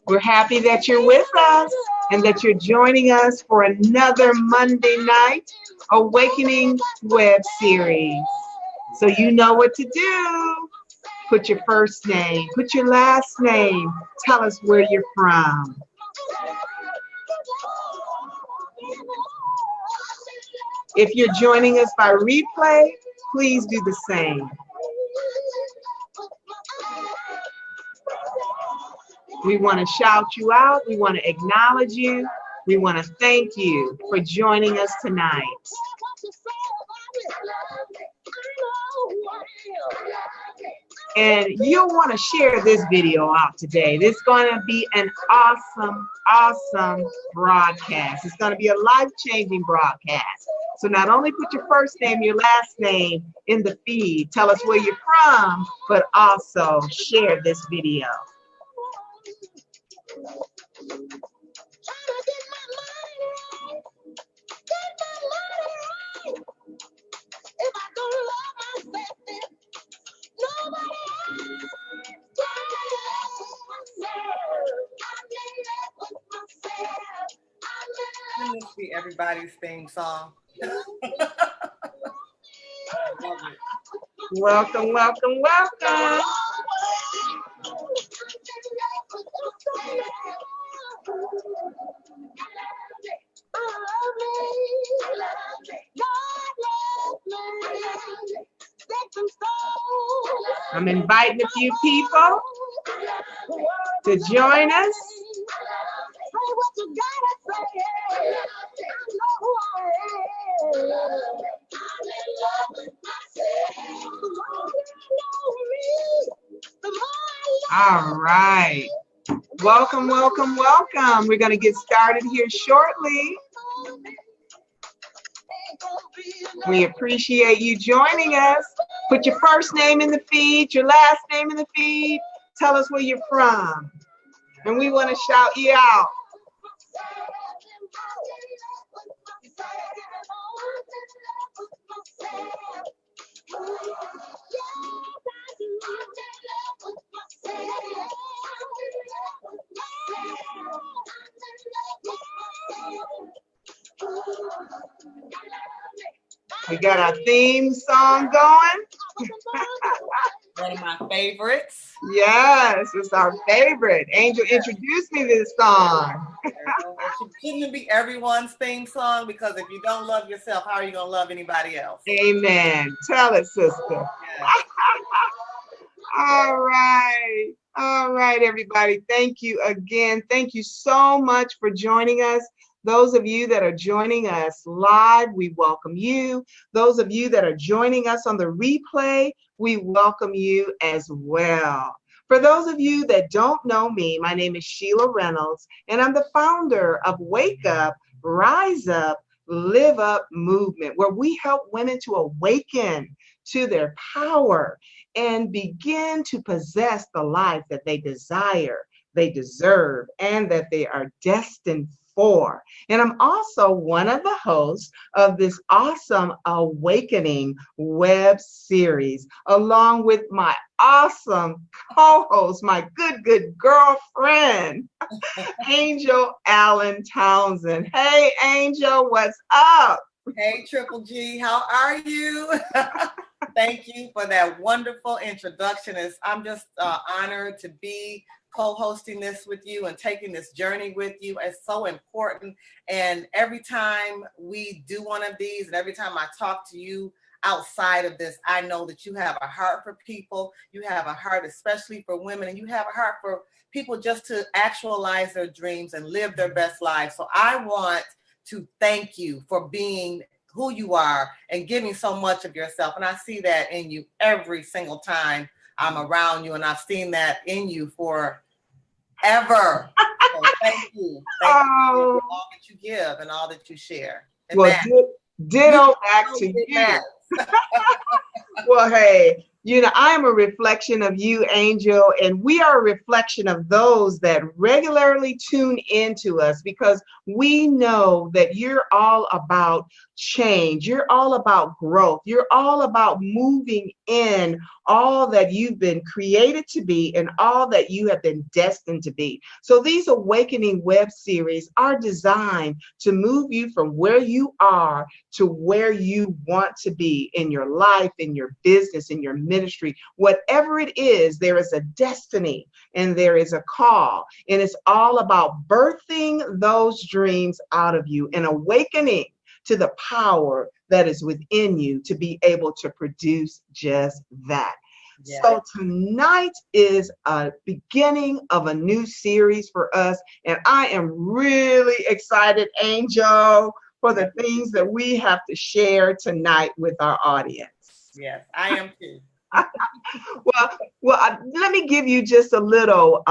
We're happy that you're with us and that you're joining us for another Monday night Awakening web series. So you know what to do. Put your first name, put your last name, tell us where you're from. If you're joining us by replay, please do the same. We want to shout you out. We want to acknowledge you. We want to thank you for joining us tonight. And you'll want to share this video out today. This is going to be an awesome broadcast. It's going to be a life-changing broadcast. So not only put your first name, your last name in the feed, tell us where you're from, but also share this video. Let me see everybody's theme song. Welcome, welcome, welcome. I'm inviting a few people to join us. All right. Welcome, welcome, welcome. We're going to get started here shortly. We appreciate you joining us. Put your first name in the feed, your last name in the feed. Tell us where you're from. And we want to shout you out. We got our theme song going. One of my favorites. Yes, it's our favorite. Angel introduced me to this song. It shouldn't be everyone's theme song, because if you don't love yourself, how are you going to love anybody else? Amen. Tell it, sister. Yes. All right, everybody. Thank you again. Thank you so much for joining us. Those of you that are joining us live, we welcome you. Those of you that are joining us on the replay, we welcome you as well. For those of you that don't know me, my name is Sheila Reynolds, and I'm the founder of Wake Up, Rise Up, Live Up movement, where we help women to awaken to their power and begin to possess the life that they desire, they deserve, and that they are destined for. And I'm also one of the hosts of this awesome Awakening web series, along with my awesome co-host, my good girlfriend, Angel Allen Townsend. Hey, Angel, what's up? Hey, Triple G, how are you? Thank you for that wonderful introduction. I'm just honored to be co-hosting this with you and taking this journey with you. It's so important. And every time we do one of these, and every time I talk to you outside of this, I know that you have a heart for people. You have a heart especially for women, and you have a heart for people just to actualize their dreams and live their best lives. So I want to thank you for being who you are and giving so much of yourself. And I see that in you every single time I'm around you, and I've seen that in you forever. So thank you. Thank you for all that you give and all that you share. And well, ditto back to you. Well, hey, you know, I am a reflection of you, Angel, and we are a reflection of those that regularly tune into us, because we know that you're all about change. You're all about growth. You're all about moving in all that you've been created to be and all that you have been destined to be. So these Awakening web series are designed to move you from where you are to where you want to be in your life, in your business, in your ministry. Whatever it is, there is a destiny and there is a call, and it's all about birthing those dreams out of you and awakening to the power that is within you to be able to produce just that. Yeah. So tonight is a beginning of a new series for us, and I am really excited, Angel, for the things that we have to share tonight with our audience. Yes, I am too. Well, let me give you just a little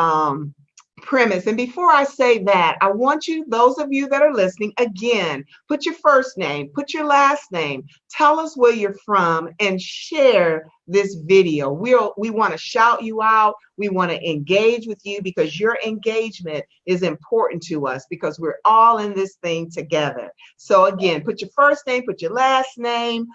premise. And before I say that, I want you, those of you that are listening, again, put your first name, put your last name, tell us where you're from, and share this video. We want to shout you out. We want to engage with you because your engagement is important to us because we're all in this thing together. So again, put your first name, put your last name,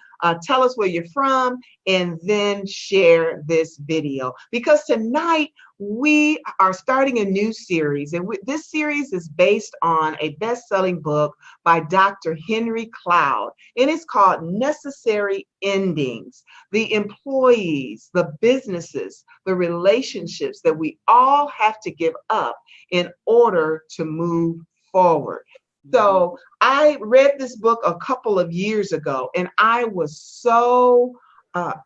tell us where you're from, and then share this video. Because tonight we are starting a new series, and this series is based on a best-selling book by Dr. Henry Cloud, and it's called Necessary Endings. The employees, the businesses, the relationships that we all have to give up in order to move forward. So I read this book a couple of years ago, and I was so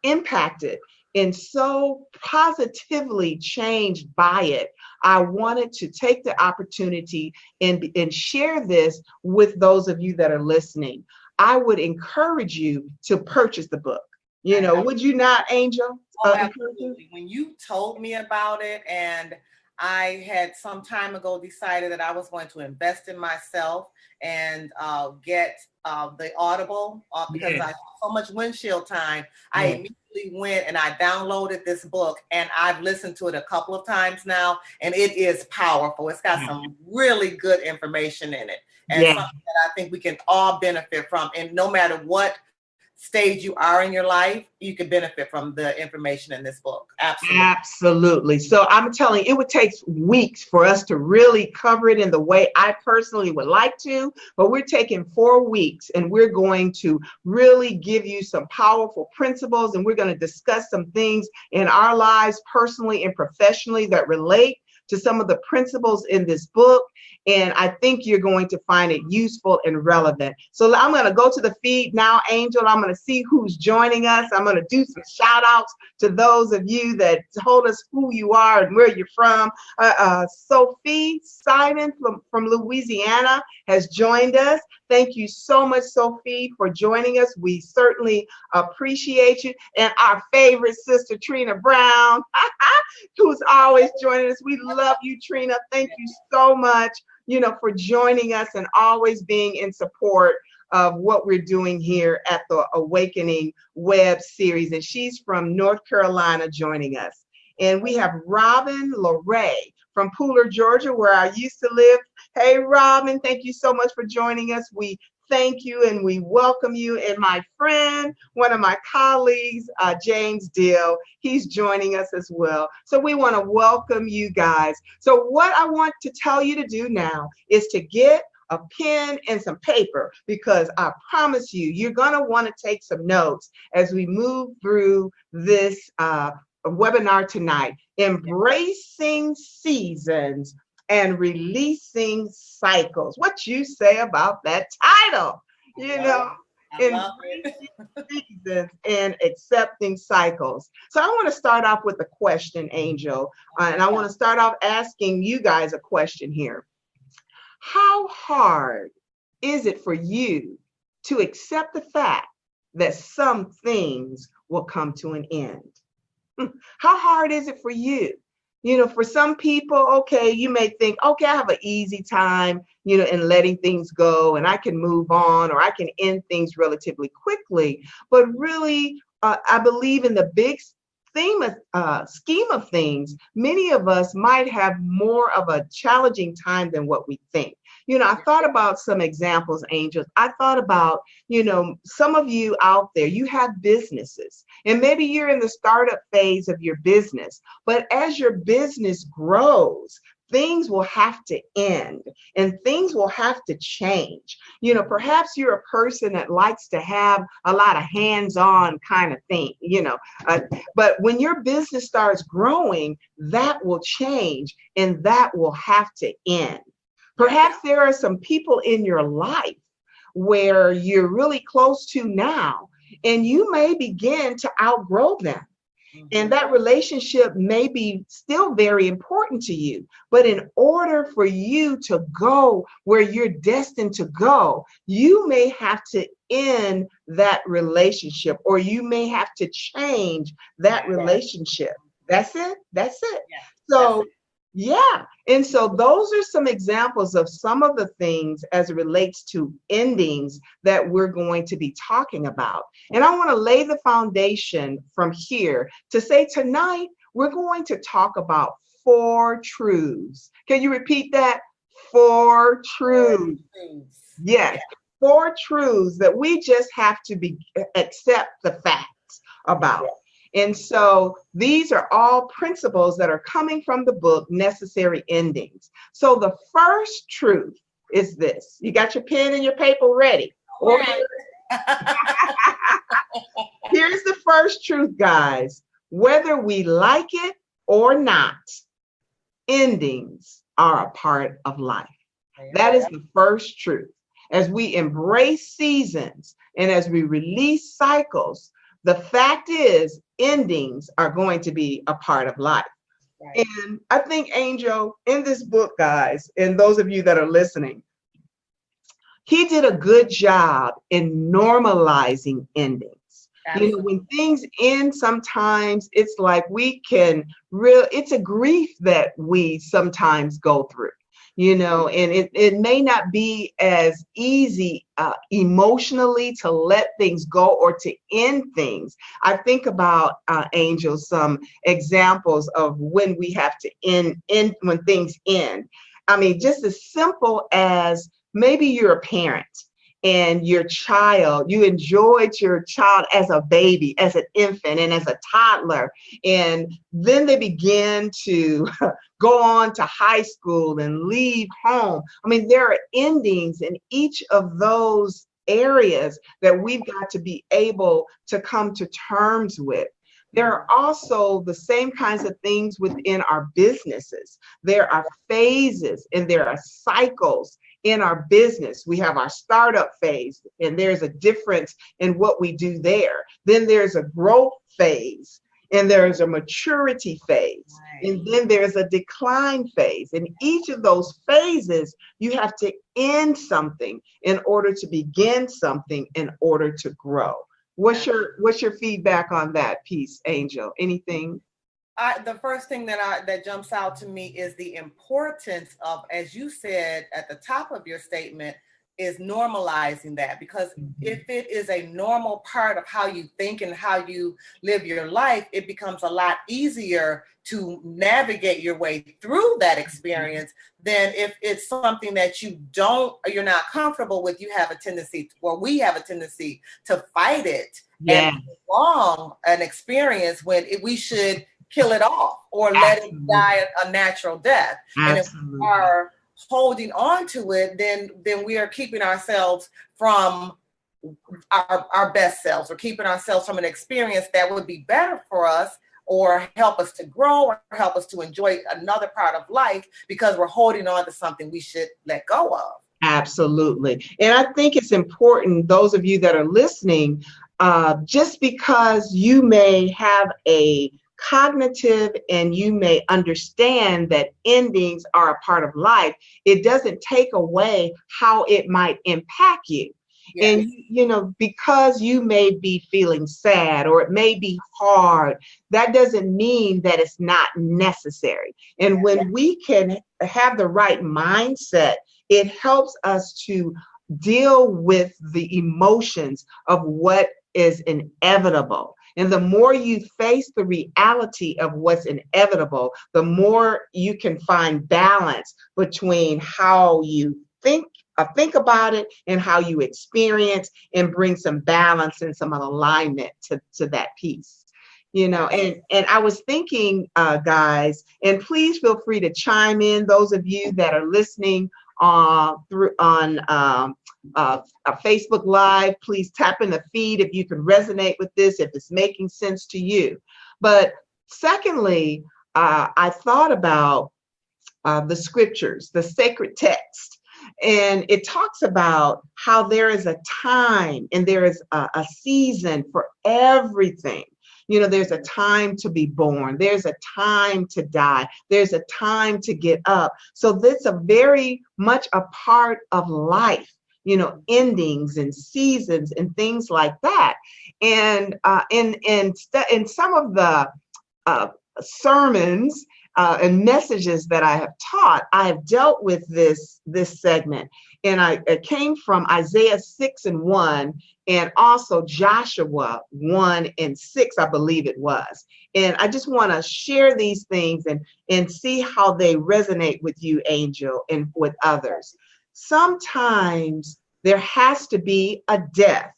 impacted and so positively changed by it. I wanted to take the opportunity and share this with those of you that are listening. I would encourage you to purchase the book. You know, would you not, Angel? Oh, absolutely. When you told me about it, and I had some time ago decided that I was going to invest in myself and get the Audible because I had so much windshield time. I immediately went and I downloaded this book, and I've listened to it a couple of times now, and it is powerful. It's got some really good information in it, and something that I think we can all benefit from. And no matter what stage you are in your life, you can benefit from the information in this book. Absolutely. So I'm telling you, it would take weeks for us to really cover it in the way I personally would like to, but we're taking 4 weeks and we're going to really give you some powerful principles, and we're going to discuss some things in our lives personally and professionally that relate to some of the principles in this book. And I think you're going to find it useful and relevant. So I'm going to go to the feed now, Angel. I'm going to see who's joining us. I'm going to do some shout outs to those of you that told us who you are and where you're from. Sophie Simon from Louisiana has joined us. Thank you so much, Sophie, for joining us. We certainly appreciate you. And our favorite sister, Trina Brown, who's always joining us. We love you, Trina. Thank you so much, for joining us and always being in support of what we're doing here at the Awakening web series. And she's from North Carolina joining us. And we have Robin LaRae from Pooler, Georgia, where I used to live. Hey, Robin, thank you so much for joining us. We thank you and we welcome you. And my friend, one of my colleagues, James Dill, he's joining us as well. So we want to welcome you guys. So what I want to tell you to do now is to get a pen and some paper, because I promise you, you're going to want to take some notes as we move through this webinar tonight. Embracing seasons and releasing cycles. What you say about that title? Embracing seasons and accepting cycles. So I want to start off with a question, Angel, and I want to start off asking you guys a question here. How hard is it for you to accept the fact that some things will come to an end? How hard is it for you? For some people, okay, you may think, okay, I have an easy time, in letting things go, and I can move on, or I can end things relatively quickly. But really, I believe in the big scheme of things, many of us might have more of a challenging time than what we think. I thought about some examples, Angels. I thought about, some of you out there, you have businesses, and maybe you're in the startup phase of your business, but as your business grows, things will have to end and things will have to change. Perhaps you're a person that likes to have a lot of hands-on kind of thing, but when your business starts growing, that will change and that will have to end. Perhaps there are some people in your life where you're really close to now, and you may begin to outgrow them. And that relationship may be still very important to you. But in order for you to go where you're destined to go, you may have to end that relationship, or you may have to change that relationship. That's it. That's it. So, yeah. And so those are some examples of some of the things as it relates to endings that we're going to be talking about. And I want to lay the foundation from here to say tonight, we're going to talk about 4 truths. Can you repeat that? 4 truths. Yes. 4 truths that we just have to accept the facts about. And so these are all principles that are coming from the book, Necessary Endings. So the first truth is this. You got your pen and your paper ready? Okay. Here's the first truth, guys. Whether we like it or not, endings are a part of life. That is the first truth. As we embrace seasons and as we release cycles, the fact is, endings are going to be a part of life. Right. And I think, Angel, in this book, guys, and those of you that are listening, he did a good job in normalizing endings. Absolutely. When things end, sometimes it's like it's a grief that we sometimes go through. And it may not be as easy emotionally to let things go or to end things. I think about, Angel, some examples of when we have to end when things end. I mean, just as simple as maybe you're a parent and you enjoyed your child as a baby, as an infant, and as a toddler. And then they begin to go on to high school and leave home. I mean, there are endings in each of those areas that we've got to be able to come to terms with. There are also the same kinds of things within our businesses. There are phases and there are cycles in our business. We have our startup phase, and there's a difference in what we do there. Then there's a growth phase, and there's a maturity phase, and then there's a decline phase. In each of those phases, you have to end something in order to begin something in order to grow. What's your feedback on that piece, Angel? Anything? The first thing that jumps out to me is the importance of, as you said at the top of your statement, is normalizing that. Because if it is a normal part of how you think and how you live your life, it becomes a lot easier to navigate your way through that experience than if it's something that you're not comfortable with. We have a tendency to fight it and prolong an experience when we should kill it off or let it die a natural death. And if we are holding on to it, then we are keeping ourselves from our best selves, or keeping ourselves from an experience that would be better for us, or help us to grow, or help us to enjoy another part of life, because we're holding on to something we should let go of. Absolutely. And I think it's important, those of you that are listening, just because you may have a cognitive and you may understand that endings are a part of life, it doesn't take away how it might impact you. Yes. And, because you may be feeling sad or it may be hard, that doesn't mean that it's not necessary. And when we can have the right mindset, it helps us to deal with the emotions of what is inevitable. And the more you face the reality of what's inevitable, the more you can find balance between how you think about it and how you experience, and bring some balance and some alignment to that piece. And I was thinking, guys, and please feel free to chime in, those of you that are listening through on a Facebook Live. Please tap in the feed if you can resonate with this, if it's making sense to you. But secondly, I thought about the scriptures, the sacred text. And it talks about how there is a time and there is a season for everything. There's a time to be born. There's a time to die. There's a time to get up. So that's a very much a part of life, endings and seasons and things like that. And in some of the sermons and messages that I have taught, I have dealt with this segment. And it came from Isaiah 6:1, and also Joshua 1:6, I believe it was. And I just want to share these things and see how they resonate with you, Angel, and with others. Sometimes there has to be a death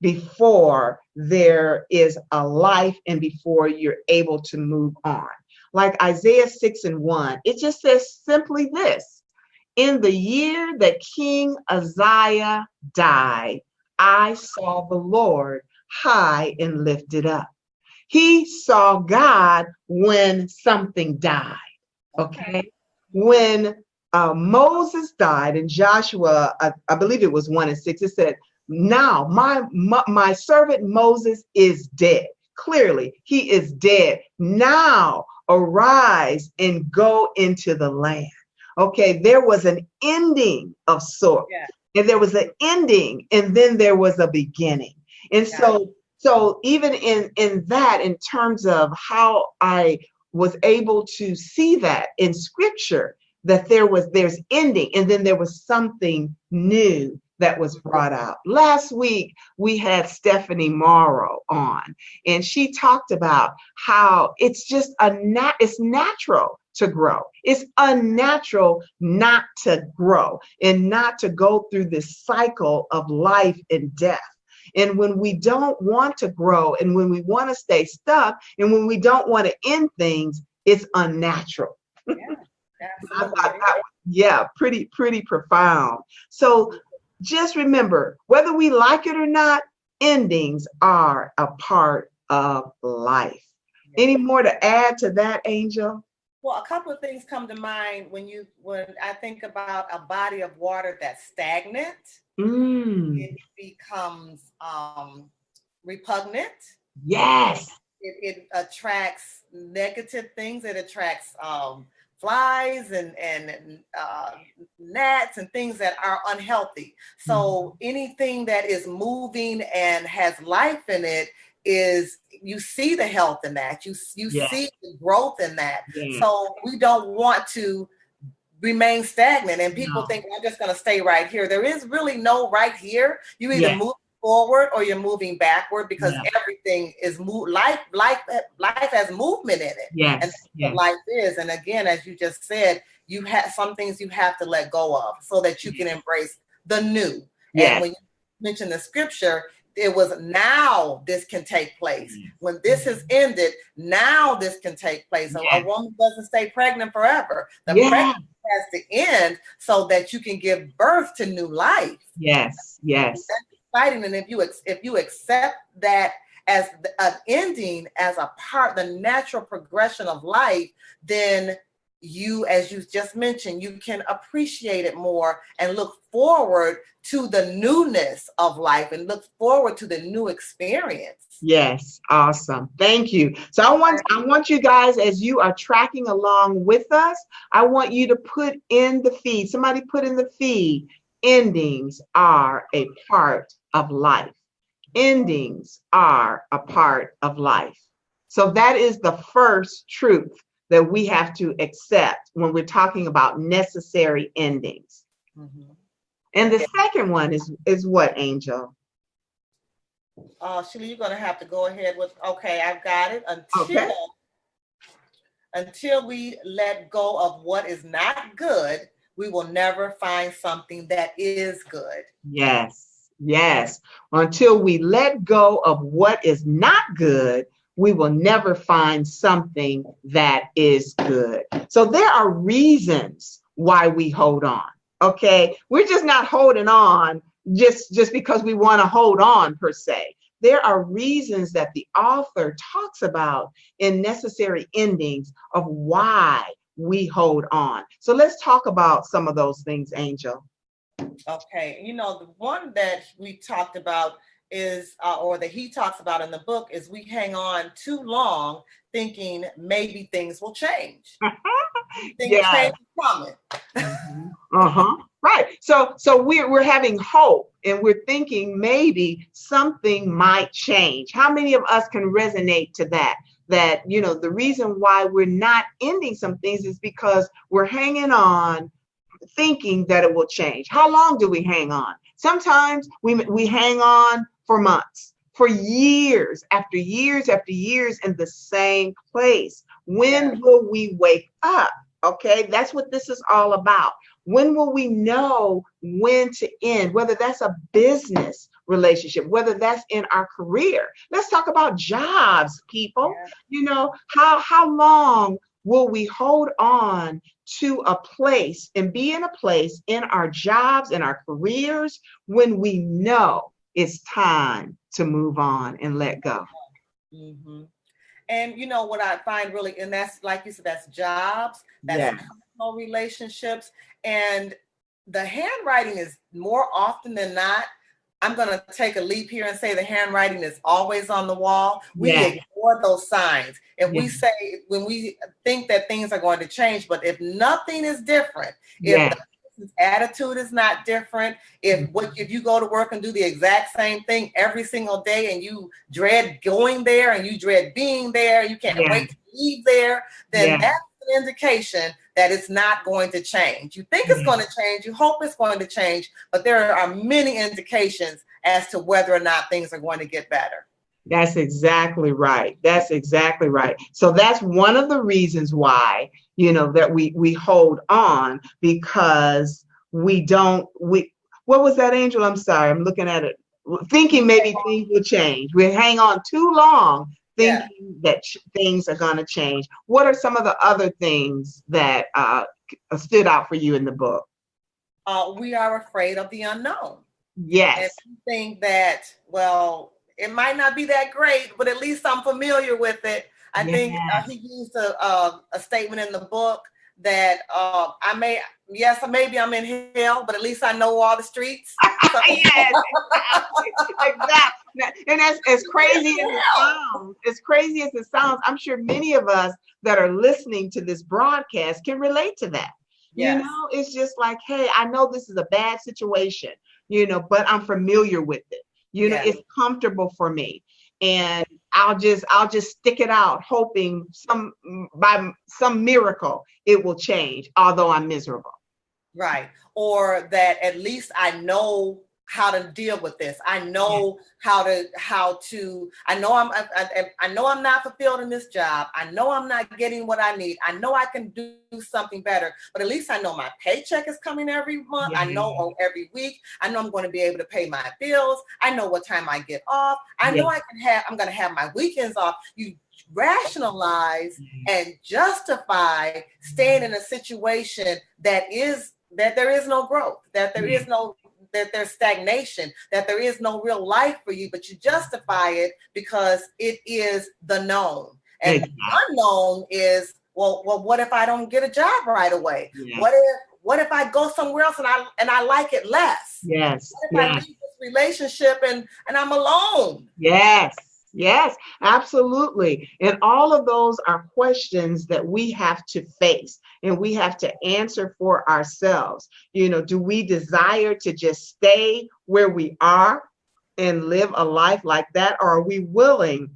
before there is a life and before you're able to move on. Like Isaiah 6:1, it just says simply this: in the year that King Uzziah died, I saw the Lord high and lifted up. He saw God when something died. Okay. When Moses died, and Joshua, I believe it was 1:6, it said, now my servant Moses is dead. Clearly, he is dead. Now arise and go into the land. Okay, there was an ending of sorts. Yeah. And there was an ending, and then there was a beginning. And so even in that, in terms of how I was able to see that in scripture, that there's ending, and then there was something new that was brought out. Last week, we had Stephanie Morrow on, and she talked about how it's just it's natural to grow. It's unnatural not to grow and not to go through this cycle of life and death. And when we don't want to grow, and when we want to stay stuck, and when we don't want to end things, it's unnatural. Yeah, absolutely. Pretty profound. So just remember, whether we like it or not, endings are a part of life. Yeah. Any more to add to that, Angel? Well, a couple of things come to mind when I think about a body of water that's stagnant. It becomes repugnant. Yes. It attracts negative things. It attracts flies and gnats and things that are unhealthy. So anything that is moving and has life in it, you see the health in that. You see the growth in that. Yeah. So we don't want to remain stagnant, and people think, well, I'm just going to stay right here. There is really no right here. You either move forward or you're moving backward, because everything is life has movement in it. Yes. And that's what life is. And again, as you just said, you have some things you have to let go of so that you can embrace the new. Yes. And when you mention the scripture, it was now this can take place. When this has ended, now this can take place. So a woman doesn't stay pregnant forever. The pregnancy has to end so that you can give birth to new life. Yes. That's exciting. And if you accept that as an ending, as a part, the natural progression of life, then you, as you just mentioned, you can appreciate it more and look forward to the newness of life and look forward to the new experience. Yes, awesome. Thank you. So I want you guys, as you are tracking along with us, I want you to put in the feed. Somebody put in the feed, endings are a part of life. Endings are a part of life. So that is the first truth that we have to accept when we're talking about necessary endings. And the second one is what, Angel? Sheila, you're going to have to go ahead with, okay, I've got it. Okay. Until we let go of what is not good, we will never find something that is good. Yes, yes. Until we let go of what is not good, we will never find something that is good. So there are reasons why we hold on. Okay, we're just not holding on just because we want to hold on per se. There are reasons that the author talks about in Necessary Endings of why we hold on. So let's talk about some of those things, Angel. Okay, the one that we talked about is, or that he talks about in the book, is we hang on too long thinking maybe things will change. Things change from it. Right. So we're having hope and we're thinking maybe something might change. How many of us can resonate to that? That, the reason why we're not ending some things is because we're hanging on thinking that it will change. How long do we hang on? Sometimes we hang on for months, for years after years after years in the same place. When will we wake up? Okay, that's what this is all about. When will we know when to end, whether that's a business relationship, whether that's in our career? Let's talk about jobs, people. How long will we hold on to a place and be in a place in our jobs, in our careers, when we know it's time to move on and let go? Mm-hmm. And what I find really, and that's, like you said, that's jobs, that's personal relationships, and the handwriting is more often than not, I'm going to take a leap here and say the handwriting is always on the wall. We ignore those signs. If we say, when we think that things are going to change, but if nothing is different, if the person's attitude is not different, if you go to work and do the exact same thing every single day and you dread going there and you dread being there, you can't wait to leave there, then that's an indication that it's not going to change. You think it's going to change, you hope it's going to change, but there are many indications as to whether or not things are going to get better. That's exactly right. That's exactly right. So that's one of the reasons why, that we hold on, because what was that, Angel? I'm sorry. I'm looking at it, thinking maybe things will change. We hang on too long thinking that things are going to change. What are some of the other things that stood out for you in the book? We are afraid of the unknown. Yes. And we think that, well, it might not be that great, but at least I'm familiar with it. I think he used a statement in the book that maybe I'm in hell, but at least I know all the streets. So. Yes, exactly. And as crazy as it sounds, I'm sure many of us that are listening to this broadcast can relate to that. It's just like, hey, I know this is a bad situation, but I'm familiar with it. It's comfortable for me. And I'll just stick it out, hoping by some miracle it will change, although I'm miserable. Right. Or that at least I know how to deal with this. I know I know I'm not fulfilled in this job. I know I'm not getting what I need. I know I can do something better, but at least I know my paycheck is coming every month. I know every week. I know I'm going to be able to pay my bills. I know what time I get off. I know I'm going to have my weekends off. You rationalize and justify staying in a situation that there is no growth, that there's stagnation, that there is no real life for you, but you justify it because it is the known. And the unknown is, well, what if I don't get a job right away? What if I go somewhere else and I like it less? What if I leave this relationship and I'm alone? Yes, absolutely. And all of those are questions that we have to face and we have to answer for ourselves. Do we desire to just stay where we are and live a life like that? Or are we willing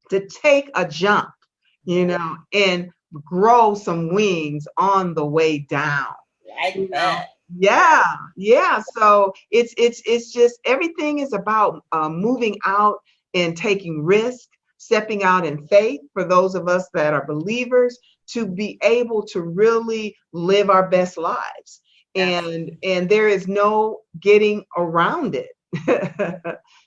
to take a jump, and grow some wings on the way down? Like that. Yeah, yeah. So it's just everything is about moving out and taking risk, stepping out in faith for those of us that are believers to be able to really live our best lives. Yes. And there is no getting around it.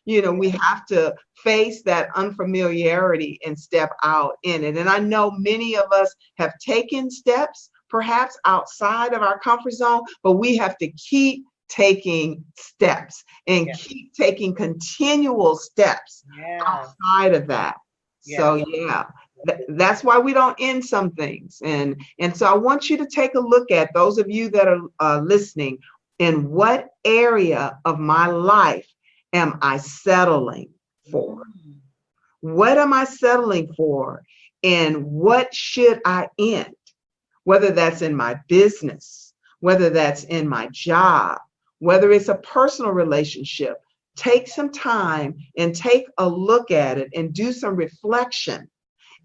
You know, we have to face that unfamiliarity and step out in it. And I know many of us have taken steps perhaps outside of our comfort zone, but we have to keep taking steps and Yes. keep taking continual steps Yes. outside of that. So Yes. yeah, that's why we don't end some things. And so I want you to take a look at those of you that are listening. In what area of my life am I settling for? Mm. What am I settling for? And what should I end? Whether that's in my business, whether that's in my job, whether it's a personal relationship, take some time and take a look at it and do some reflection.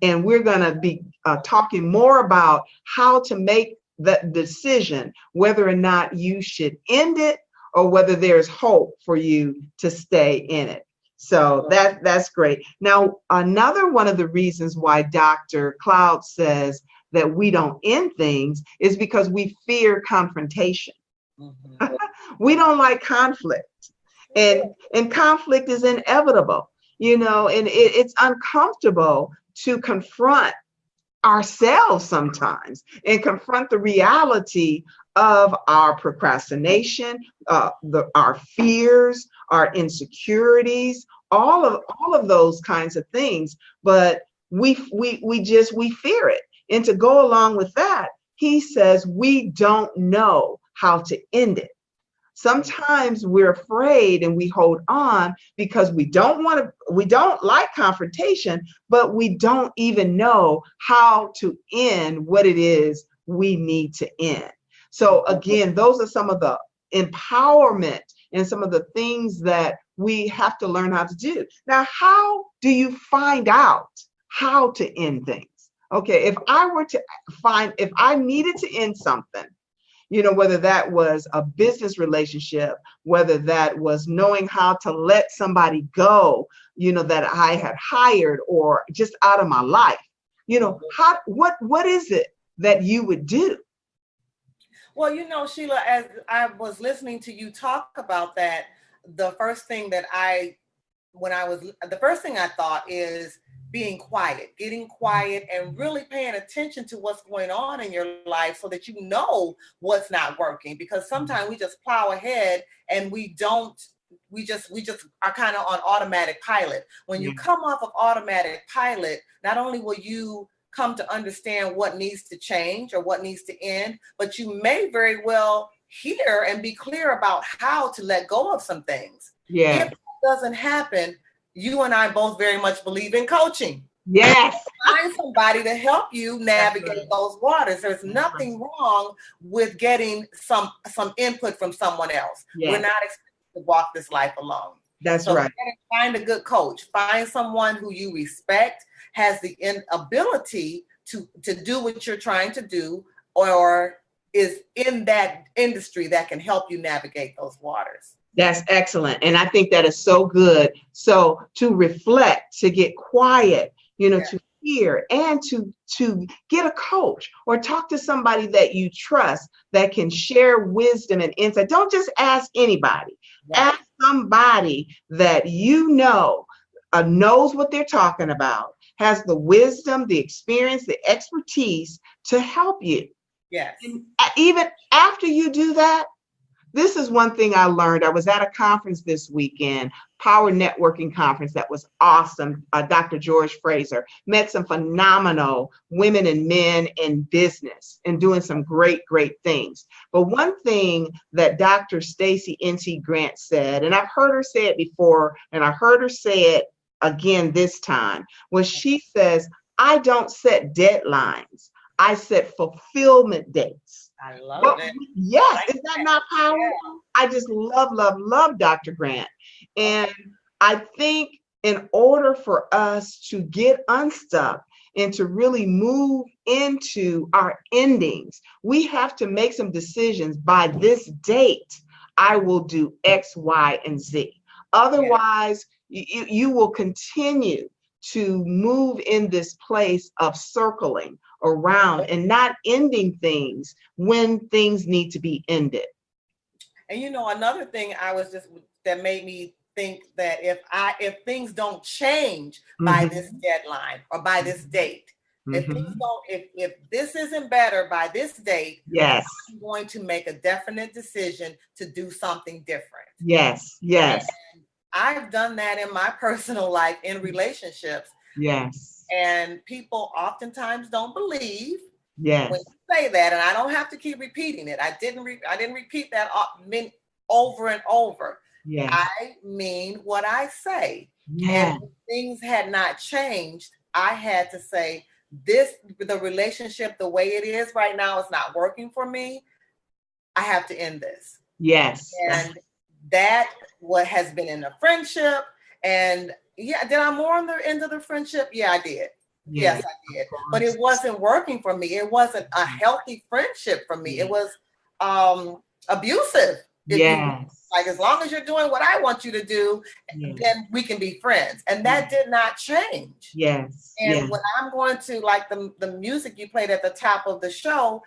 And we're going to be talking more about how to make that decision, whether or not you should end it or whether there's hope for you to stay in it. So that's great. Now, another one of the reasons why Dr. Cloud says that we don't end things is because we fear confrontation. Mhm. We don't like conflict, and conflict is inevitable, you know, and it's uncomfortable to confront ourselves sometimes and confront the reality of our procrastination, our fears, our insecurities, all of those kinds of things. But we fear it. And to go along with that, he says we don't know how to end it. Sometimes we're afraid and we hold on because we don't like confrontation, but we don't even know how to end what it is we need to end. So again, those are some of the empowerment and some of the things that we have to learn how to do. Now, how do you find out how to end things? Okay, if I needed to end something, you know, whether that was a business relationship, whether that was knowing how to let somebody go, you know, that I had hired or just out of my life, you know, what is it that you would do? Well, you know, Sheila, as I was listening to you talk about that, the first thing that the first thing I thought is being quiet, getting quiet and really paying attention to what's going on in your life so that you know what's not working. Because sometimes we just plow ahead and we just are kind of on automatic pilot. When you Yeah. come off of automatic pilot, not only will you come to understand what needs to change or what needs to end, but you may very well hear and be clear about how to let go of some things. If Yeah. that doesn't happen, you and I both very much believe in coaching. Yes. Find somebody to help you navigate those waters. There's nothing wrong with getting some input from someone else. We're Yes. not expected to walk this life alone. That's So right. find a good coach. Find someone who you respect, has the ability to do what you're trying to do, or is in that industry that can help you navigate those waters. That's excellent. And I think that is so good. So to reflect, to get quiet, you know, Yeah. to hear and to get a coach or talk to somebody that you trust that can share wisdom and insight. Don't just ask anybody. Right. Ask somebody that you know knows what they're talking about, has the wisdom, the experience, the expertise to help you. Yes. And even after you do that, this is one thing I learned. I was at a conference this weekend, Power Networking Conference, that was awesome. Dr. George Fraser met some phenomenal women and men in business and doing some great, great things. But one thing that Dr. Stacy N.T. Grant said, and I've heard her say it before, and I heard her say it again this time, was she says, I don't set deadlines. I set fulfillment dates. I love it. Yes, is that not powerful? Yeah. I just love Dr. Grant. And I think in order for us to get unstuck and to really move into our endings, we have to make some decisions. By this date, I will do X, Y, and Z. Otherwise, you will continue to move in this place of circling around and not ending things when things need to be ended. And another thing that made me think that if things don't change by this deadline or by this date, if this isn't better by this date, yes, I'm going to make a definite decision to do something different. Yes. And I've done that in my personal life, in relationships. Yes. And people oftentimes don't believe when you say that, and I don't have to keep repeating it. I didn't repeat that over and over. Yes. I mean what I say. Yes. And if things had not changed, I had to say, the relationship the way it is right now is not working for me. I have to end this. Yes. And that what has been in the friendship. And did I mourn the end of the friendship? Yeah, I did. Yes, I did. But it wasn't working for me. It wasn't a healthy friendship for me. It was abusive. Yes. Like, as long as you're doing what I want you to do, then we can be friends. And that did not change. Yes. And when I'm going to, like the music you played at the top of the show,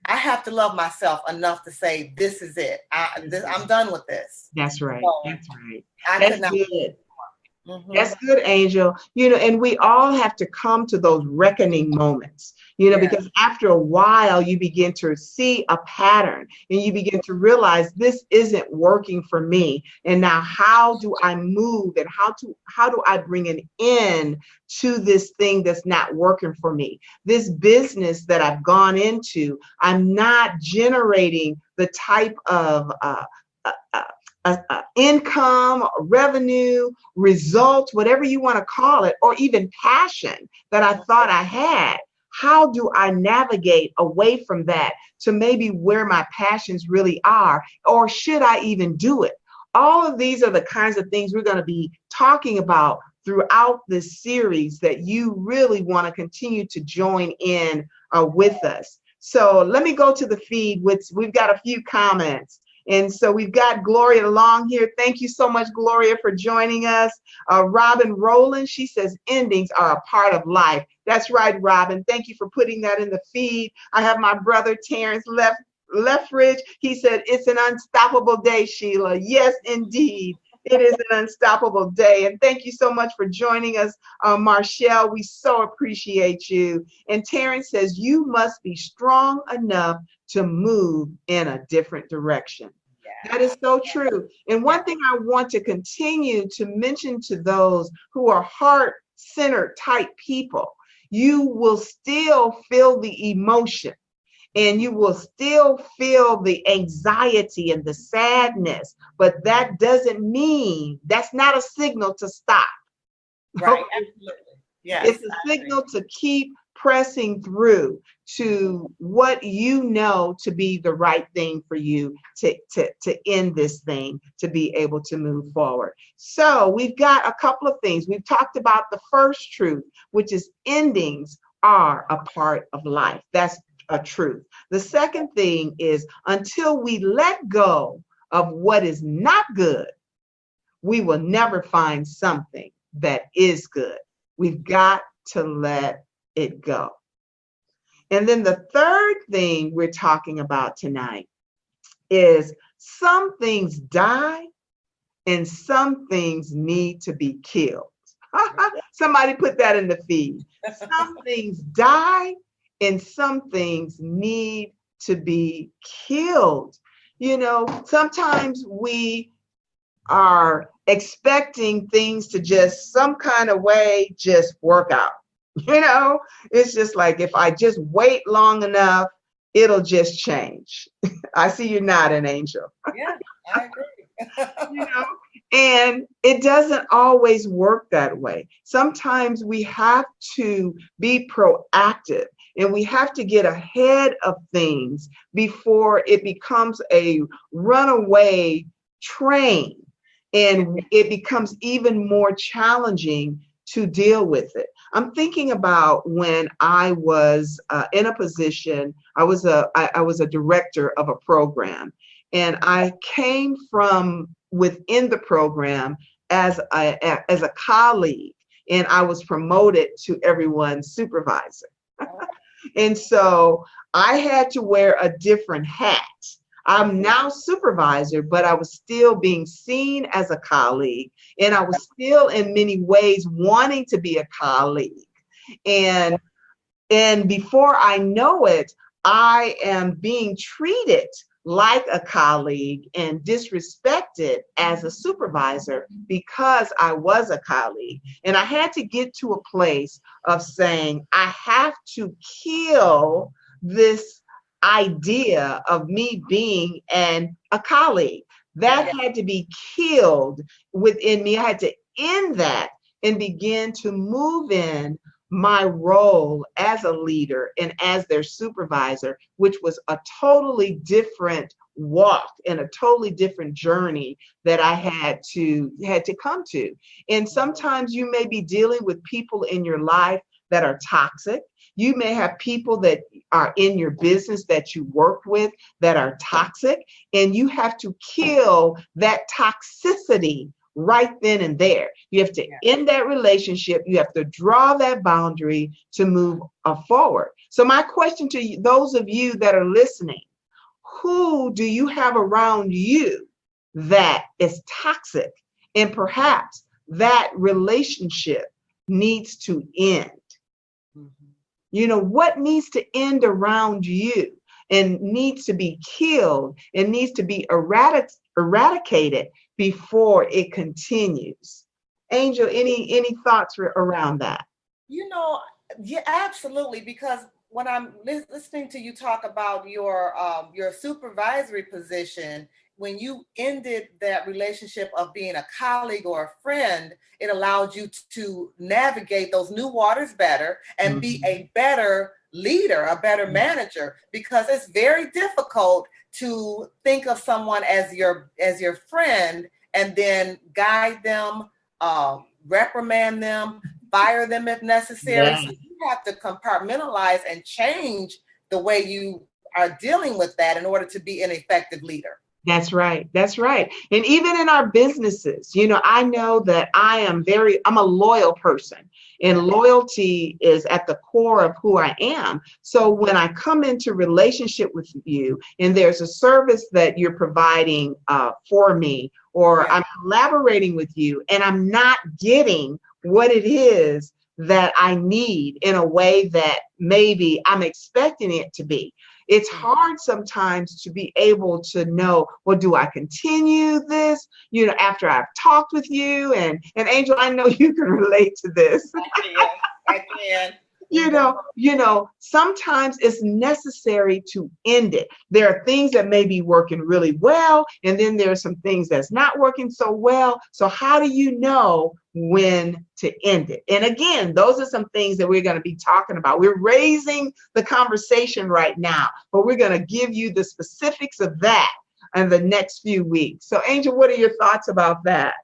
I have to love myself enough to say, this is it. I'm done with this. That's right. So that's right. That's good. That's good, Angel. And we all have to come to those reckoning moments, because after a while you begin to see a pattern and you begin to realize this isn't working for me. And now how do I move, and how do I bring an end to this thing that's not working for me? This business that I've gone into, I'm not generating the type of income, revenue, results, whatever you want to call it, or even passion that I thought I had. How do I navigate away from that to maybe where my passions really are? Or should I even do it? All of these are the kinds of things we're going to be talking about throughout this series that you really want to continue to join in with us. So let me go to the feed. We've got a few comments. And so we've got Gloria Long here. Thank you so much, Gloria, for joining us. Robin Rowland, she says, endings are a part of life. That's right, Robin. Thank you for putting that in the feed. I have my brother, Terrence Leffridge. He said, it's an unstoppable day, Sheila. Yes, indeed. It is an unstoppable day. And thank you so much for joining us, Marshall. We so appreciate you. And Terrence says, you must be strong enough to move in a different direction. That is so true. And one thing I want to continue to mention to those who are heart-centered type people, you will still feel the emotion. And you will still feel the anxiety and the sadness, but that doesn't mean, that's not a signal to stop. Right, absolutely. Yes, it's a signal to keep pressing through to what you know to be the right thing for you to end this thing, to be able to move forward. So we've got a couple of things. We've talked about the first truth, which is endings are a part of life. That's a truth. The second thing is, until we let go of what is not good, we will never find something that is good. We've got to let it go. And then the third thing we're talking about tonight is some things die and some things need to be killed. Somebody put that in the feed. Some things die and some things need to be killed. Sometimes we are expecting things to just some kind of way just work out. It's just like, if I just wait long enough, it'll just change. I see you nodding, Angel. Yeah, I agree. And it doesn't always work that way. Sometimes we have to be proactive and we have to get ahead of things before it becomes a runaway train and it becomes even more challenging to deal with it. I'm thinking about when I was in a position. I was a director of a program, and I came from within the program as a colleague, and I was promoted to everyone's supervisor. And so I had to wear a different hat. I'm now supervisor, but I was still being seen as a colleague, and I was still in many ways wanting to be a colleague. And before I know it, I am being treated like a colleague and disrespected as a supervisor because I was a colleague. And I had to get to a place of saying, I have to kill this idea of me being a colleague. That had to be killed within me. I had to end that and begin to move in my role as a leader and as their supervisor, which was a totally different walk and a totally different journey that I had to come to. And sometimes you may be dealing with people in your life that are toxic. You may have people that are in your business that you work with that are toxic, and you have to kill that toxicity right then and there. You have to end that relationship. You have to draw that boundary to move forward. So my question to you, those of you that are listening, who do you have around you that is toxic? And perhaps that relationship needs to end. You know, what needs to end around you and needs to be killed and needs to be eradicated before it continues? Angel, any thoughts around that? You know, yeah, absolutely. Because when I'm listening to you talk about your supervisory position, when you ended that relationship of being a colleague or a friend, it allowed you to navigate those new waters better and be a better leader, a better manager, because it's very difficult to think of someone as your friend and then guide them, reprimand them, fire them if necessary. So you have to compartmentalize and change the way you are dealing with that in order to be an effective leader. That's right. That's right. And even in our businesses, you know, I know that I'm a loyal person, and loyalty is at the core of who I am. So when I come into relationship with you and there's a service that you're providing for me, or I'm collaborating with you and I'm not getting what it is that I need in a way that maybe I'm expecting it to be, it's hard sometimes to be able to know, well, do I continue this, you know, after I've talked with you? And Angel, I know you can relate to this. I can. You know, sometimes it's necessary to end it. There are things that may be working really well, and then there are some things that's not working so well. So how do you know when to end it? And again, those are some things that we're going to be talking about. We're raising the conversation right now, but we're going to give you the specifics of that in the next few weeks. So Angel, what are your thoughts about that?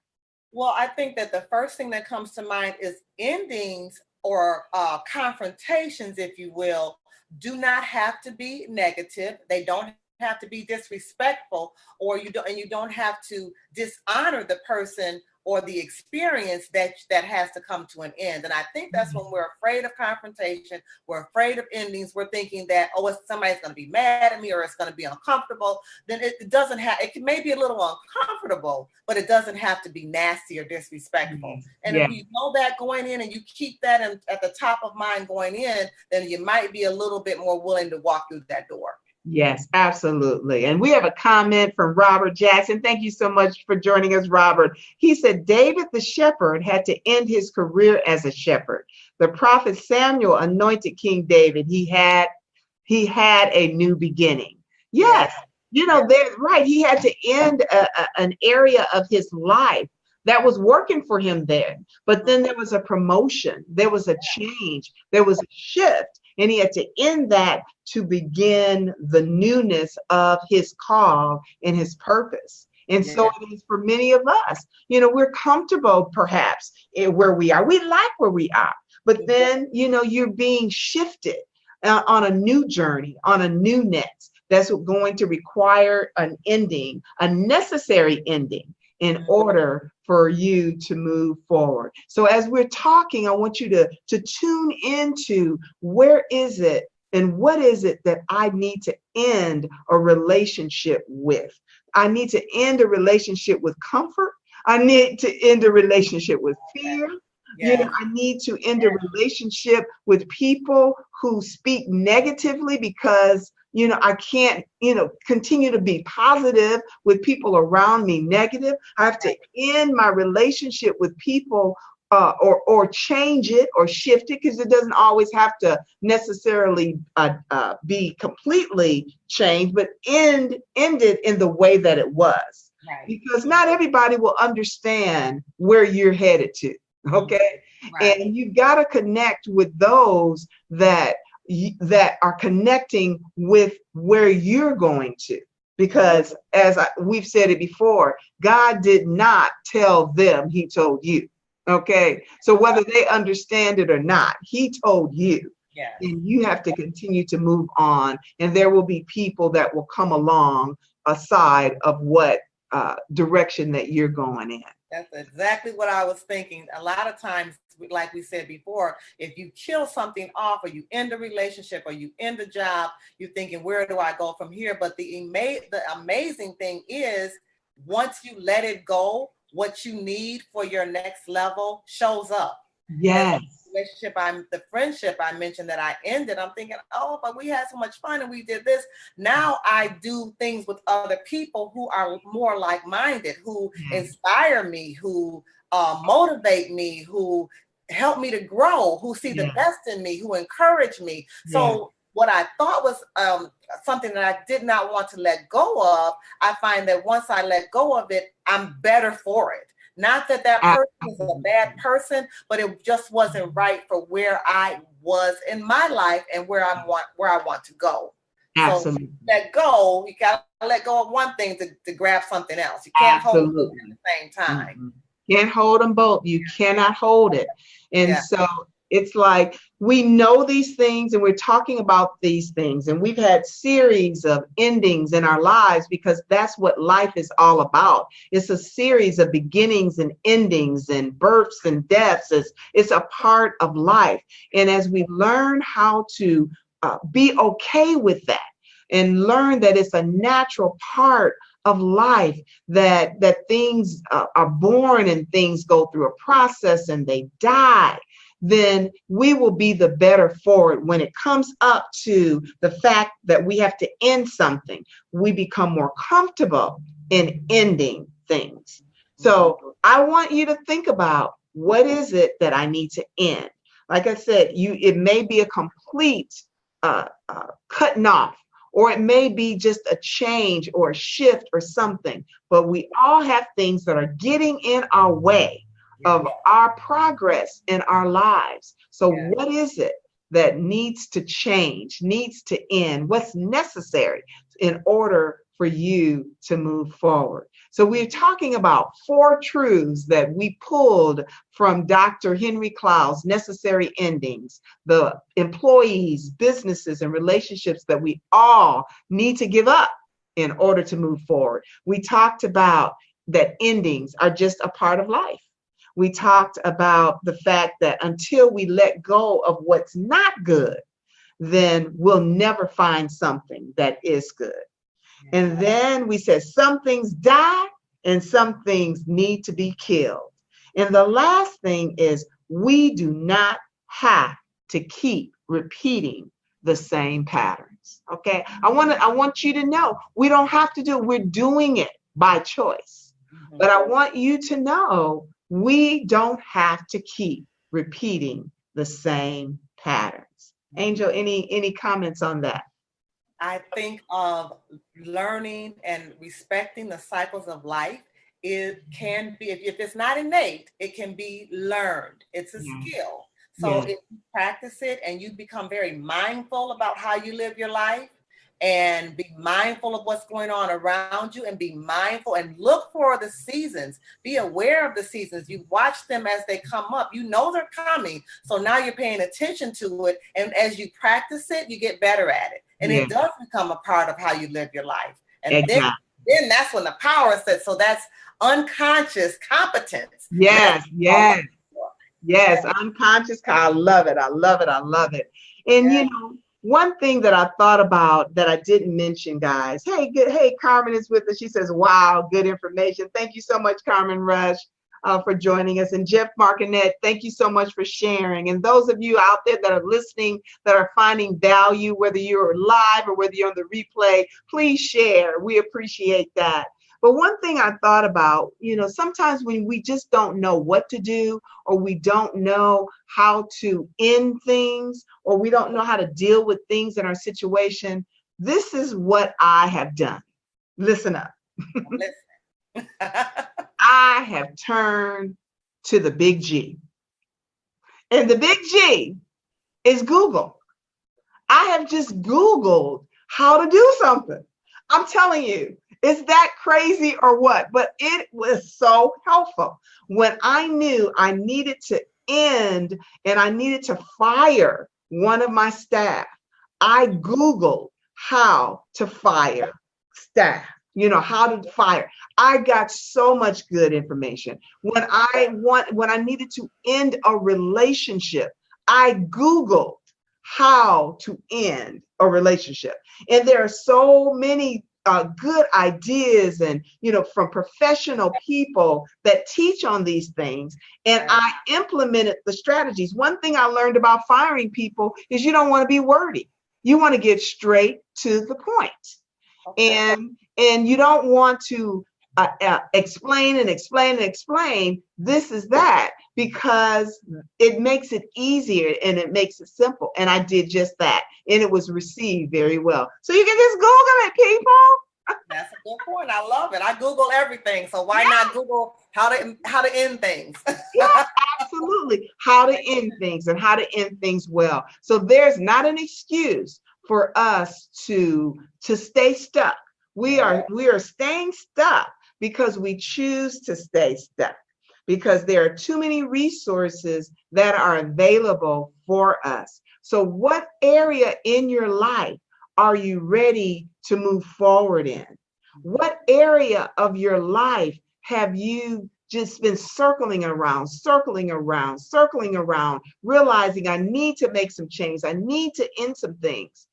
Well, I think that the first thing that comes to mind is endings or confrontations, if you will, do not have to be negative. They don't have to be disrespectful, or you don't have to dishonor the person or the experience that has to come to an end. And I think that's when we're afraid of confrontation, we're afraid of endings, we're thinking that, oh, somebody's going to be mad at me or it's going to be uncomfortable. Then it doesn't have, it may be a little uncomfortable, but it doesn't have to be nasty or disrespectful. And if you know that going in and you keep that at the top of mind going in, then you might be a little bit more willing to walk through that door. Yes, absolutely. And we have a comment from Robert Jackson. Thank you so much for joining us, Robert. He said, David the shepherd had to end his career as a shepherd. The prophet Samuel anointed King David. He had a new beginning. Yes, you know, they're right. He had to end an area of his life that was working for him then. But then there was a promotion. There was a change. There was a shift. And he had to end that to begin the newness of his call and his purpose. And so it is for many of us. You know, we're comfortable perhaps where we are. We like where we are. but then, you're being shifted on a new journey, on a new next that's going to require an ending, a necessary ending in order for you to move forward. So as we're talking, I want you to tune into where is it and what is it that I need to end a relationship with. I need to end a relationship with comfort. I need to end a relationship with fear. I need to end a relationship with people who speak negatively because, I can't, continue to be positive with people around me negative. I have to end my relationship with people or change it or shift it, because it doesn't always have to necessarily be completely changed, but end it in the way that it was. Right. Because not everybody will understand where you're headed to. Okay. Right. And you've got to connect with those that are connecting with where you're going to. Because as we've said it before, God did not tell them, he told you. Okay. So whether they understand it or not, he told you. Yes. And you have to continue to move on. And there will be people that will come along aside of what direction that you're going in. That's exactly what I was thinking. A lot of times, like we said before, if you kill something off, or you end a relationship, or you end a job, you're thinking, where do I go from here? But the amazing thing is, once you let it go, what you need for your next level shows up. Yes. The friendship I mentioned that I ended, I'm thinking, oh, but we had so much fun and we did this. Now I do things with other people who are more like-minded, who inspire me, who motivate me, who help me to grow, who see the best in me, who encourage me. So what I thought was something that I did not want to let go of, I find that once I let go of it, I'm better for it. Not that person is a bad person, but it just wasn't right for where I was in my life and where I want to go. Absolutely. So let go. You got to let go of one thing to grab something else. You can't hold it at the same time. Mm-hmm. Can't hold them both. You cannot hold it. And so it's like, we know these things and we're talking about these things, and we've had series of endings in our lives because that's what life is all about. It's a series of beginnings and endings and births and deaths. It's a part of life. And as we learn how to be okay with that and learn that it's a natural part of life, that things are born and things go through a process and they die, then we will be the better for it. When it comes up to the fact that we have to end something, we become more comfortable in ending things. So I want you to think about, what is it that I need to end? Like I said, it may be a complete cutting off, or it may be just a change or a shift or something, but we all have things that are getting in our way of our progress in our lives. So what is it that needs to change, needs to end? What's necessary in order for you to move forward? So we're talking about 4 truths that we pulled from Dr. Henry Cloud's Necessary Endings, the employees, businesses, and relationships that we all need to give up in order to move forward. We talked about that endings are just a part of life. We talked about the fact that until we let go of what's not good, then we'll never find something that is good. And then we said some things die and some things need to be killed. And the last thing is, we do not have to keep repeating the same patterns. Okay. I want you to know, we don't have to do it. We're doing it by choice. But I want you to know, we don't have to keep repeating the same patterns. Angel, any comments on that? I think of learning and respecting the cycles of life. It can be, if it's not innate, it can be learned. It's a skill. So if you practice it and you become very mindful about how you live your life, and be mindful of what's going on around you, and be mindful and look for the seasons. Be aware of the seasons. You watch them as they come up. You know they're coming. So now you're paying attention to it. And as you practice it, you get better at it. And it does become a part of how you live your life. And then that's when the power sets. So that's unconscious competence. Yes. Unconscious. I love it. I love it. I love it. And you know, one thing that I thought about that I didn't mention, guys. Hey, Carmen is with us. She says, wow, good information. Thank you so much, Carmen Rush, for joining us. And Jeff Martinet, thank you so much for sharing. And those of you out there that are listening, that are finding value, whether you're live or whether you're on the replay, please share. We appreciate that. But one thing I thought about, you know, sometimes when we just don't know what to do, or we don't know how to end things, or we don't know how to deal with things in our situation, this is what I have done. Listen up. I have turned to the big G. And the big G is Google. I have just Googled how to do something. I'm telling you, is that crazy or what? But it was so helpful. When I knew I needed to end and I needed to fire one of my staff, I Googled how to fire staff, you know, how to fire. I got so much good information. When I needed to end a relationship, I Googled how to end a relationship. And there are so many good ideas, and you know, from professional people that teach on these things, and I implemented the strategies. One thing I learned about firing people is you don't want to be wordy. You want to get straight to the point. And you don't want to explain and explain and explain this is that, because it makes it easier and it makes it simple. And I did just that, and it was received very well. So you can just Google it, people. That's a good point. I love it. I Google everything. So why not Google how to end things? Yeah, absolutely. How to end things, and how to end things well. So there's not an excuse for us to stay stuck. We are staying stuck because we choose to stay stuck, because there are too many resources that are available for us. So what area in your life are you ready to move forward in? What area of your life have you just been circling around, realizing I need to make some change, I need to end some things?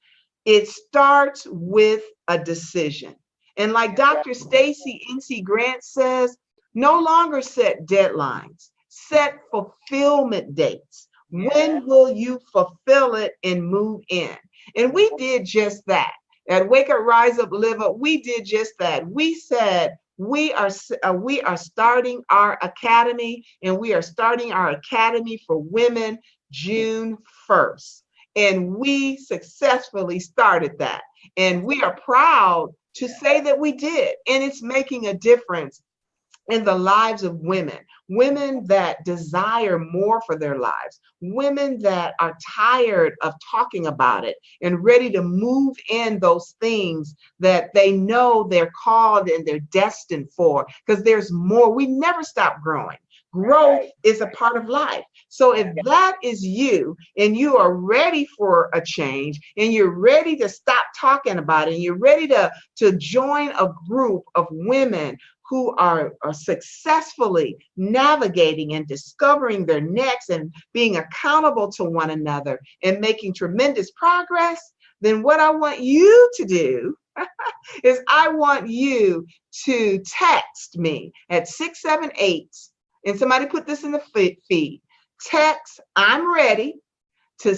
It starts with a decision. And like Dr. Stacy NC Grant says, no longer set deadlines, set fulfillment dates. When will you fulfill it and move in? And we did just that. At Wake Up, Rise Up, Live Up, we did just that. We said we are starting our academy, and we are starting our academy for women June 1st. And we successfully started that. And we are proud to say that we did. And it's making a difference in the lives of women that desire more for their lives, women that are tired of talking about it and ready to move in those things that they know they're called and they're destined for, because there's more. We never stop growing. Growth is a part of life. So if that is you, and you are ready for a change, and you're ready to stop talking about it, and you're ready to join a group of women who are successfully navigating and discovering their next and being accountable to one another and making tremendous progress, then what I want you to do is I want you to text me at 678, and somebody put this in the feed. Text "I'm ready" to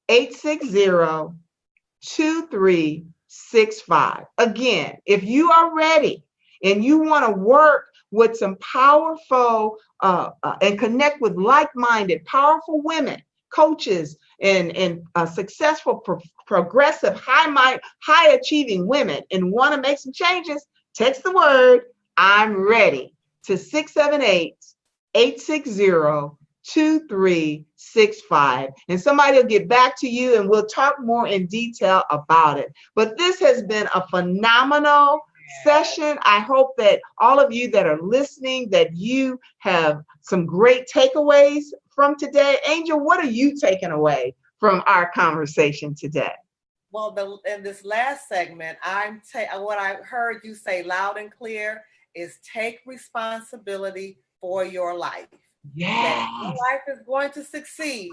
678-860-2365. Again, if you are ready and you want to work with some powerful and connect with like-minded, powerful women, coaches, and successful, progressive, high-achieving women, and want to make some changes, text the word "I'm ready" to 678-860-2365. 2365. And somebody will get back to you and we'll talk more in detail about it. But this has been a phenomenal session. I hope that all of you that are listening, that you have some great takeaways from today. Angel, what are you taking away from our conversation today? Well, in this last segment, what I heard you say loud and clear is take responsibility for your life. Yes. That your life is going to succeed.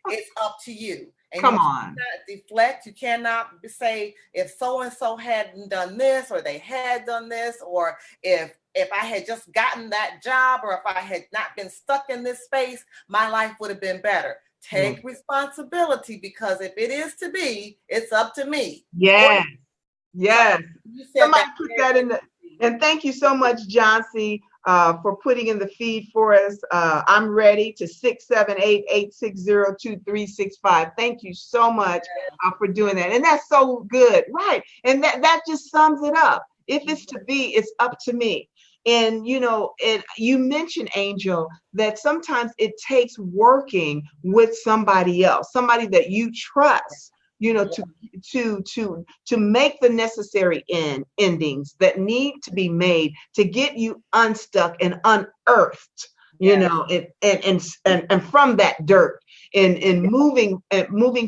It's up to you. And Come you on. cannot deflect. You cannot say if so-and-so hadn't done this or they had done this, or if I had just gotten that job, or if I had not been stuck in this space, my life would have been better. Take responsibility, because if it is to be, it's up to me. Yes. Yes. So somebody put that in the, and thank you so much, Johnsy, for putting in the feed for us. I'm ready to 678-860-2365. Thank you so much for doing that. And that's so good. Right. And that just sums it up. If it's to be, it's up to me. And, you know, you mentioned, Angel, that sometimes it takes working with somebody else, somebody that you trust, you know, to make the necessary endings that need to be made to get you unstuck and unearthed, you know, and from that dirt and moving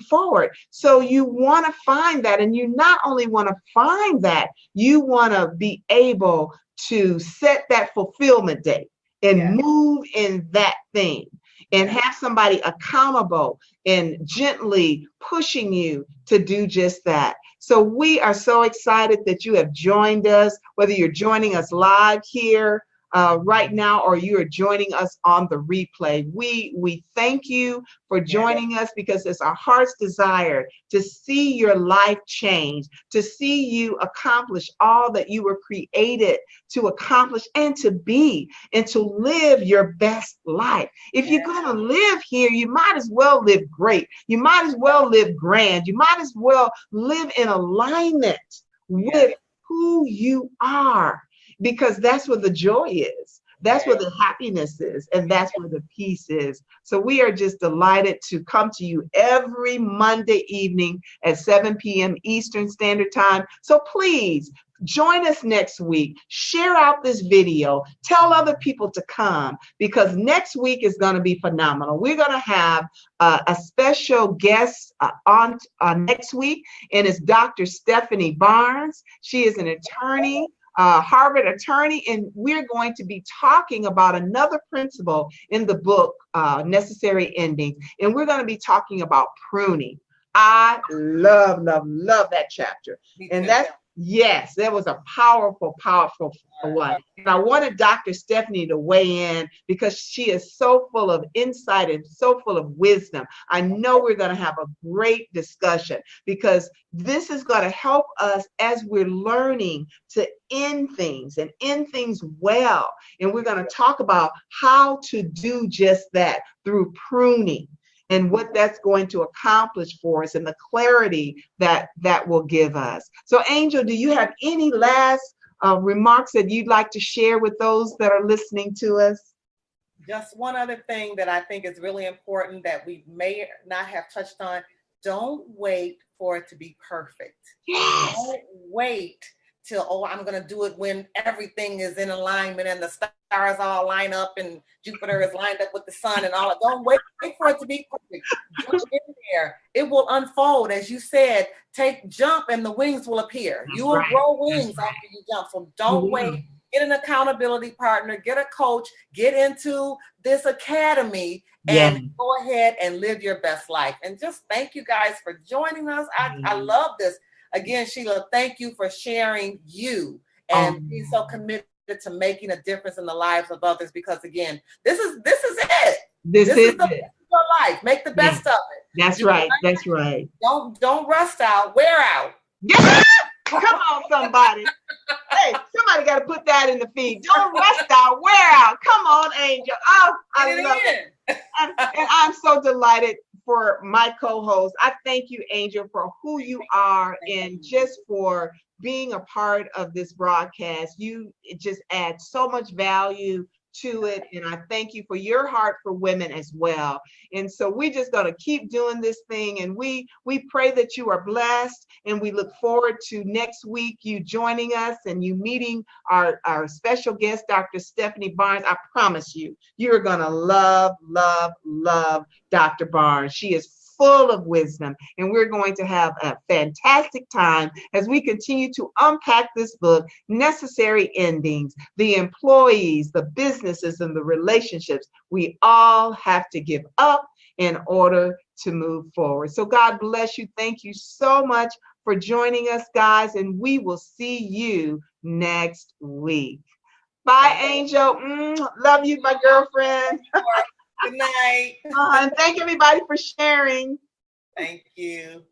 forward. So you want to find that, and you not only want to find that, you want to be able to set that fulfillment date and move in that thing and have somebody accountable and gently pushing you to do just that. So we are so excited that you have joined us, whether you're joining us live here right now or you are joining us on the replay. We thank you for joining us, because it's our heart's desire to see your life change, to see you accomplish all that you were created to accomplish and to be, and to live your best life. If you're going to live here, you might as well live great. You might as well live grand. You might as well live in alignment with who you are, because that's where the joy is. That's where the happiness is, and that's where the peace is. So we are just delighted to come to you every Monday evening at 7 p.m. Eastern Standard Time. So please join us next week. Share out this video. Tell other people to come, because next week is going to be phenomenal. We're going to have a special guest on next week, and it's Dr. Stephanie Barnes. She is an attorney, Harvard attorney, and we're going to be talking about another principle in the book, Necessary Endings, and we're going to be talking about pruning. I love that chapter. And that's, yes, that was a powerful one. And I wanted Dr. Stephanie to weigh in, because she is so full of insight and so full of wisdom. I know we're going to have a great discussion, because this is going to help us as we're learning to end things and end things well. And we're going to talk about how to do just that through pruning, and what that's going to accomplish for us, and the clarity that will give us. So, Angel, do you have any last remarks that you'd like to share with those that are listening to us? Just one other thing that I think is really important that we may not have touched on. Don't wait for it to be perfect. Yes. Don't wait till, I'm going to do it when everything is in alignment and the stars all line up and Jupiter is lined up with the sun and all. Don't wait for it to be perfect. Jump in there. It will unfold. As you said, jump and the wings will appear. That's you will right. grow wings after you jump. So don't wait. Get an accountability partner, get a coach, get into this academy, and go ahead and live your best life. And just thank you guys for joining us. I love this. Again, Sheila, thank you for sharing you and being so committed to making a difference in the lives of others, because again, this is it. This is your life. Make the best of it. That's right. That's right. Don't rust out, wear out. Yeah! Come on, somebody. Hey, somebody got to put that in the feed. Don't rust out, wear out. Come on, Angel. Oh, I love it. And I'm so delighted for my co-host. I thank you, Angel, for who you are and just for being a part of this broadcast. You just add so much value to it. And I thank you for your heart for women as well. And so we're just going to keep doing this thing. And we pray that you are blessed. And we look forward to next week you joining us and you meeting our special guest, Dr. Stephanie Barnes. I promise you, you're going to love, love, love Dr. Barnes. She is full of wisdom, and we're going to have a fantastic time as we continue to unpack this book, Necessary Endings, the employees, the businesses, and the relationships we all have to give up in order to move forward. So God bless you. Thank you so much for joining us, guys, and we will see you next week. Bye, Angel. Love you, my girlfriend. Good night. And thank everybody for sharing. Thank you.